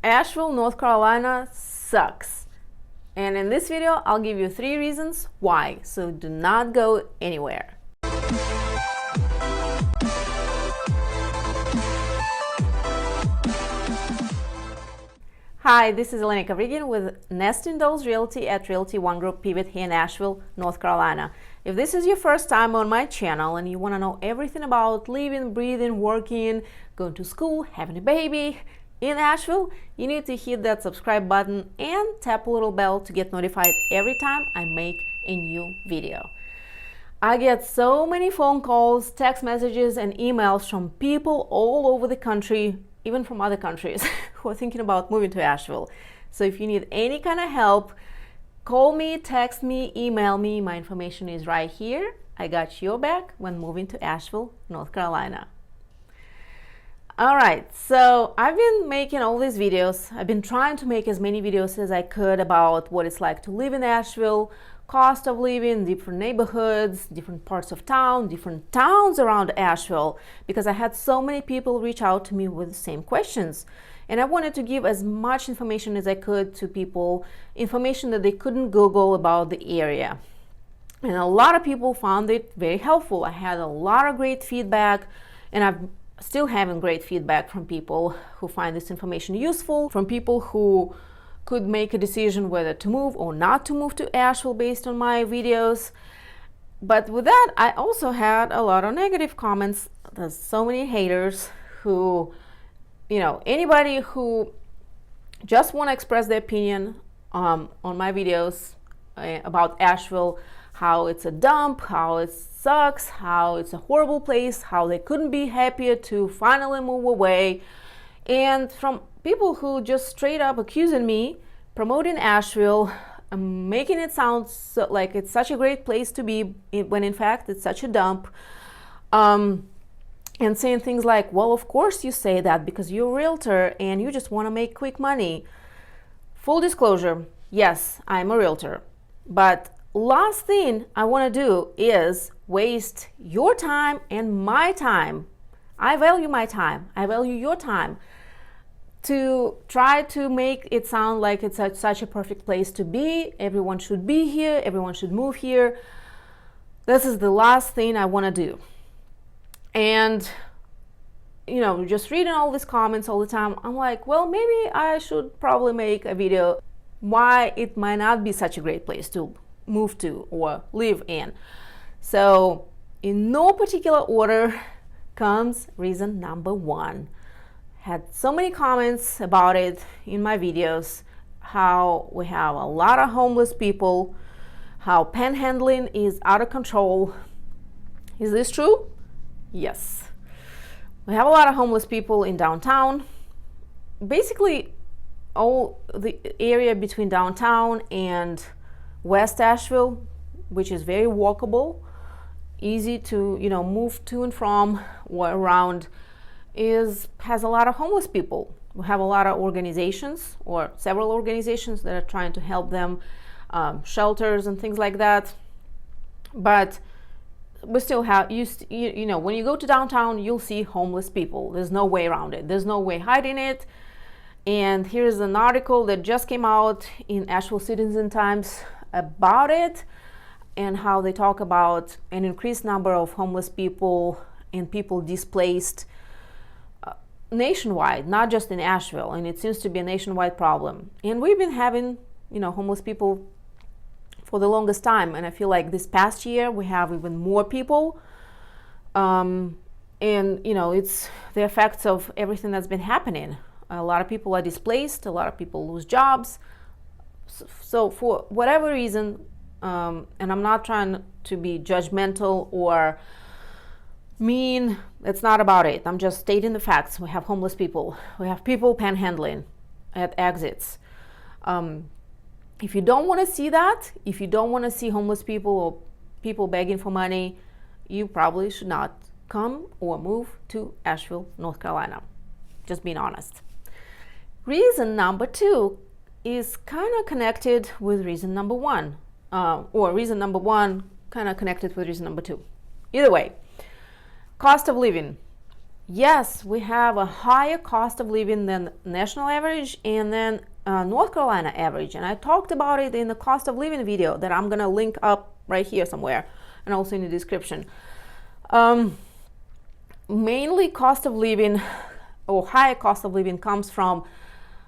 Asheville, North Carolina sucks. And in this video, I'll give you 3 reasons why, so do not go anywhere. Hi, this is 𝕊𝕍𝕉 with Nesting Dolls Realty at Realty One Group Pivot here in Asheville, North Carolina. If this is your first time on my channel and you want to know everything about living, breathing, working, going to school, having a baby in Asheville, you need to hit that subscribe button and tap a little bell to get notified every time I make a new video. I get so many phone calls, text messages, and emails from people all over the country, even from other countries, who are thinking about moving to Asheville. So if you need any kind of help, call me, text me, email me. My information is right here. I got your back when moving to Asheville, North Carolina. All right, so I've been making all these videos. I've been trying to make as many videos as I could about what it's like to live in Asheville, cost of living, different neighborhoods, different parts of town, different towns around Asheville, because I had so many people reach out to me with the same questions. And I wanted to give as much information as I could to people, information that they couldn't Google about the area. And a lot of people found it very helpful. I had a lot of great feedback, and I'm still having great feedback from people who find this information useful, from people who could make a decision whether to move or not to move to Asheville based on my videos. But with that, I also had a lot of negative comments. There's so many haters who, anybody who just want to express their opinion on my videos about Asheville, how it's a dump, how it sucks, how it's a horrible place, how they couldn't be happier to finally move away. And from people who just straight up accusing me, promoting Asheville, making it sound like it's such a great place to be, when in fact it's such a dump, and saying things like, well, of course you say that because you're a realtor and you just want to make quick money. Full disclosure, yes, I'm a realtor, but last thing I want to do is waste your time and my time. I value my time. I value your time, to try to make it sound like it's such a perfect place to be. Everyone should be here. Everyone should move here. This is the last thing I want to do. And, just reading all these comments all the time, I'm like, well, maybe I should probably make a video why it might not be such a great place to move to or live in. So in no particular order comes reason number 1. Had so many comments about it in my videos, how we have a lot of homeless people, how panhandling is out of control. Is this true? Yes. We have a lot of homeless people in downtown. Basically, all the area between downtown and West Asheville, which is very walkable, easy to move to and from or around, has a lot of homeless people. We have a lot of organizations, or several organizations, that are trying to help them, shelters and things like that. But we still have, when you go to downtown, you'll see homeless people. There's no way around it. There's no way hiding it. And here's an article that just came out in Asheville Citizen Times about it, and how they talk about an increased number of homeless people and people displaced nationwide, not just in Asheville, and it seems to be a nationwide problem. And we've been having, homeless people for the longest time, and I feel like this past year we have even more people. And it's the effects of everything that's been happening. A lot of people are displaced, a lot of people lose jobs. So for whatever reason, and I'm not trying to be judgmental or mean, it's not about it. I'm just stating the facts. We have homeless people. We have people panhandling at exits. If you don't want to see that, if you don't want to see homeless people or people begging for money, you probably should not come or move to Asheville, North Carolina. Just being honest. Reason number 2 is kind of connected with reason number 1, or reason number 1 kind of connected with reason number 2. Either way, cost of living. Yes, we have a higher cost of living than national average and then North Carolina average. And I talked about it in the cost of living video that I'm going to link up right here somewhere and also in the description. Mainly cost of living or higher cost of living comes from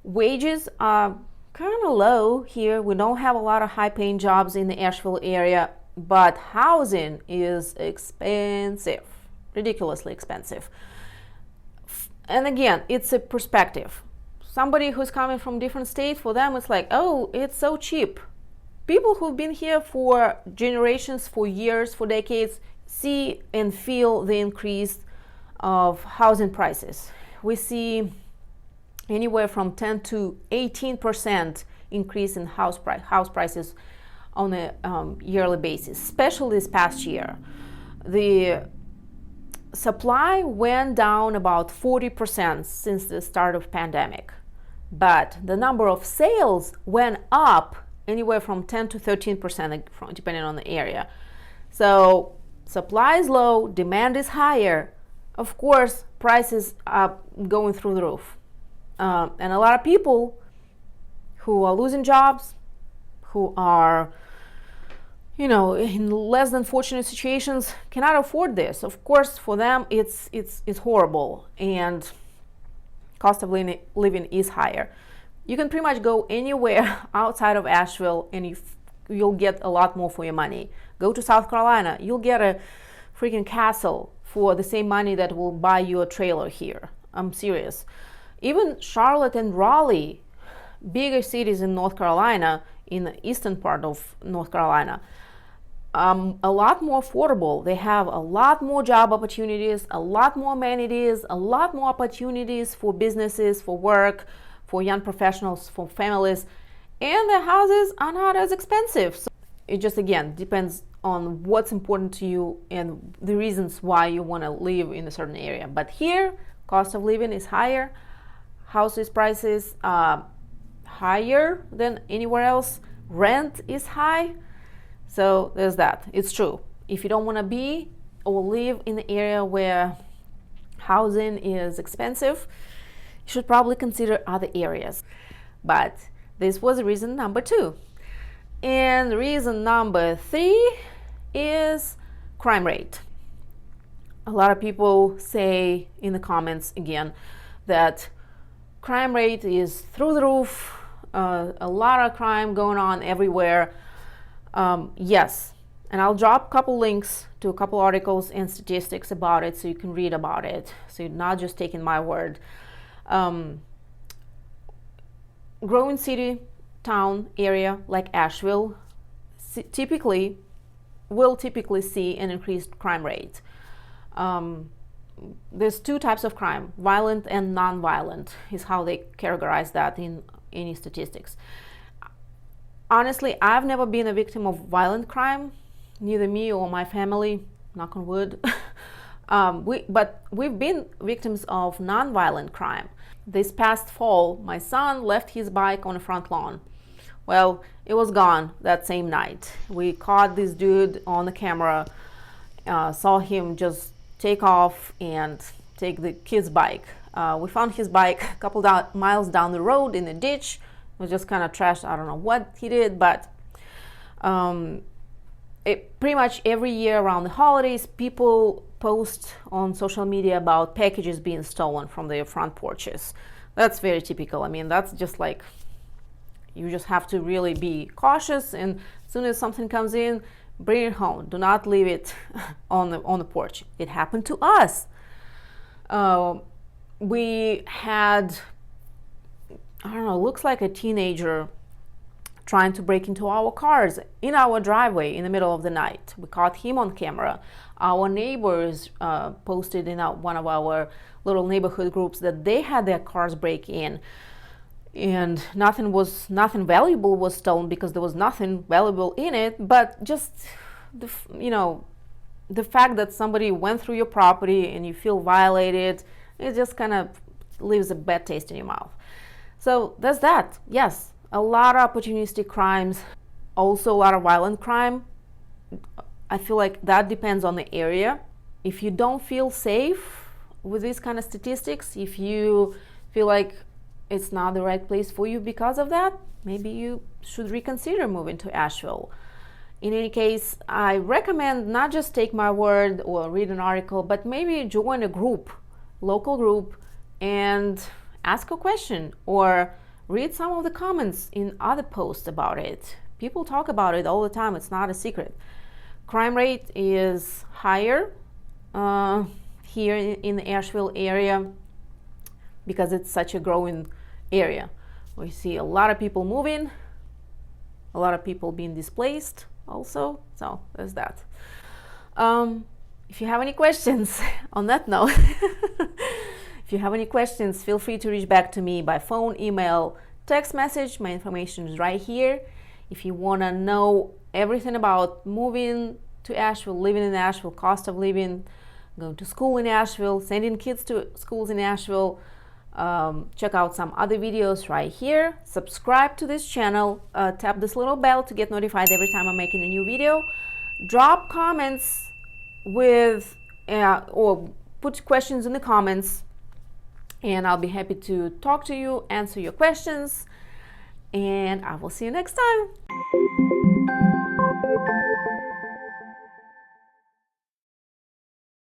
wages are kind of low here. We don't have a lot of high paying jobs in the Asheville area, but housing is expensive, ridiculously expensive. And again, it's a perspective. Somebody who's coming from different state, for them it's like, oh, it's so cheap. People who've been here for generations, for years, for decades, see and feel the increase of housing prices. We see anywhere from 10 to 18% increase in house prices on a yearly basis, especially this past year. The supply went down about 40% since the start of pandemic, but the number of sales went up anywhere from 10 to 13% depending on the area. So supply is low, demand is higher. Of course, prices are going through the roof. And a lot of people who are losing jobs, who are in less than fortunate situations, cannot afford this. Of course, for them, it's horrible, and cost of living is higher. You can pretty much go anywhere outside of Asheville, and you'll get a lot more for your money. Go to South Carolina, you'll get a freaking castle for the same money that will buy you a trailer here. I'm serious. Even Charlotte and Raleigh, bigger cities in North Carolina, in the eastern part of North Carolina, a lot more affordable. They have a lot more job opportunities, a lot more amenities, a lot more opportunities for businesses, for work, for young professionals, for families, and the houses are not as expensive. So it just, again, depends on what's important to you and the reasons why you want to live in a certain area. But here, cost of living is higher, houses prices are higher than anywhere else, rent is high. So there's that. It's true. If you don't want to be or live in the area where housing is expensive, you should probably consider other areas. But this was reason number 2. And reason number 3 is crime rate. A lot of people say in the comments again that crime rate is through the roof, a lot of crime going on everywhere. Yes, and I'll drop a couple links to a couple articles and statistics about it so you can read about it, so you're not just taking my word. Growing city, town area like Asheville will typically see an increased crime rate. There's 2 types of crime, violent and non-violent is how they categorize that in any statistics. Honestly, I've never been a victim of violent crime, neither me or my family, knock on wood. But we've been victims of non-violent crime. This past fall, my son left his bike on the front lawn. Well, it was gone that same night. We caught this dude on the camera, saw him just take off and take the kid's bike. We found his bike a couple miles down the road in a ditch. It was just kind of trashed. I don't know what he did, but pretty much every year around the holidays, people post on social media about packages being stolen from their front porches. That's very typical. I mean, that's just like, you just have to really be cautious, and as soon as something comes in, bring it home. Do not leave it on the porch. It happened to us. We had, I don't know, looks like a teenager trying to break into our cars in our driveway in the middle of the night. We caught him on camera. Our neighbors posted in one of our little neighborhood groups that they had their cars break in, and nothing valuable was stolen because there was nothing valuable in it, but just the fact that somebody went through your property and you feel violated, it just kind of leaves a bad taste in your mouth. So there's that. Yes, a lot of opportunistic crimes, also a lot of violent crime. I feel like that depends on the area. If you don't feel safe with these kind of statistics. If you feel like it's not the right place for you because of that, maybe you should reconsider moving to Asheville. In any case, I recommend not just take my word or read an article, but maybe join a group, local group, and ask a question or read some of the comments in other posts about it. People talk about it all the time. It's not a secret. Crime rate is higher here in the Asheville area because it's such a growing area. We see a lot of people moving, a lot of people being displaced also. So there's that. If you have any questions on that note, if you have any questions, feel free to reach back to me by phone, email, text message. My information is right here. If you want to know everything about moving to Asheville, living in Asheville, cost of living, going to school in Asheville, sending kids to schools in Asheville, check out some other videos right here. Subscribe to this channel, tap this little bell to get notified every time I'm making a new video. Drop comments with or put questions in the comments, and I'll be happy to talk to you, answer your questions, and I will see you next time.